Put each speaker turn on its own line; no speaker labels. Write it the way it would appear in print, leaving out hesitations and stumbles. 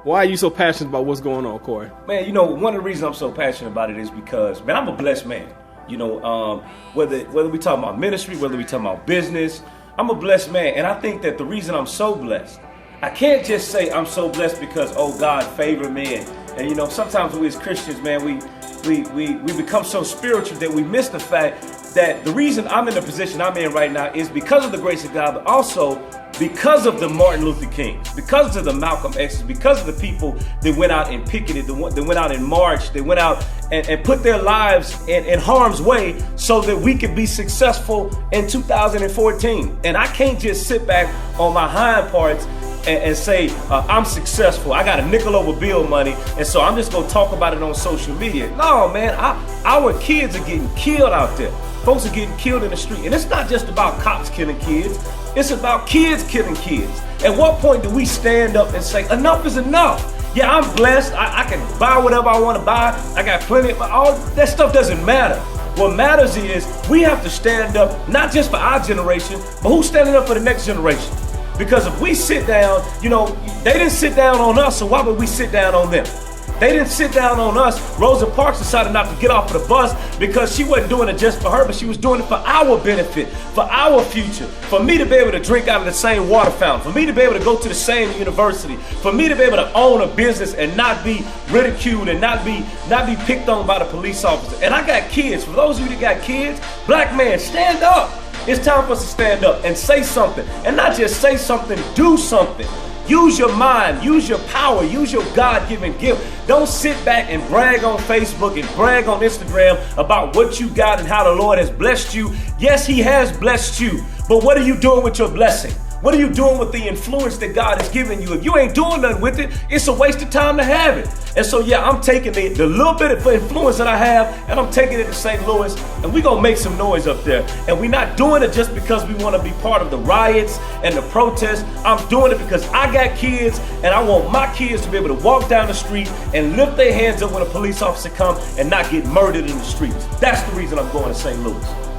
Why are you so passionate about what's going on, Corey?
Man, you know, one of the reasons I'm so passionate about it is because, man, I'm a blessed man. You know, whether we talk about ministry, whether we talk about business, I'm a blessed man. And I think that the reason I'm so blessed, I can't just say I'm so blessed because, oh, God favored me. And you know, sometimes we as Christians, man, we become so spiritual that we miss the fact that the reason I'm in the position I'm in right now is because of the grace of God, but also because of the Martin Luther Kings, because of the Malcolm X's, because of the people that went out and picketed, that went out and marched, that went out and put their lives in harm's way so that we could be successful in 2014. And I can't just sit back on my hind parts and say, I'm successful, I got a nickel over bill money, and so I'm just gonna talk about it on social media. No, man, our kids are getting killed out there. Folks are getting killed in the street. And it's not just about cops killing kids, it's about kids killing kids. At what point do we stand up and say, enough is enough? Yeah, I'm blessed, I can buy whatever I wanna buy, I got plenty, all that stuff doesn't matter. What matters is we have to stand up, not just for our generation, but who's standing up for the next generation? Because if we sit down, you know, they didn't sit down on us, so why would we sit down on them? They didn't sit down on us. Rosa Parks decided not to get off of the bus because she wasn't doing it just for her, but she was doing it for our benefit, for our future, for me to be able to drink out of the same water fountain, for me to be able to go to the same university, for me to be able to own a business and not be ridiculed and not be picked on by the police officer. And I got kids. For those of you that got kids, black man, stand up. It's time for us to stand up and say something. And not just say something, do something. Use your mind, use your power, use your God-given gift. Don't sit back and brag on Facebook and brag on Instagram about what you got and how the Lord has blessed you. Yes, He has blessed you, but what are you doing with your blessing? What are you doing with the influence that God has given you? If you ain't doing nothing with it, it's a waste of time to have it. And so, yeah, I'm taking the little bit of influence that I have, and I'm taking it to St. Louis, and we're going to make some noise up there. And we're not doing it just because we want to be part of the riots and the protests. I'm doing it because I got kids, and I want my kids to be able to walk down the street and lift their hands up when a police officer comes and not get murdered in the streets. That's the reason I'm going to St. Louis.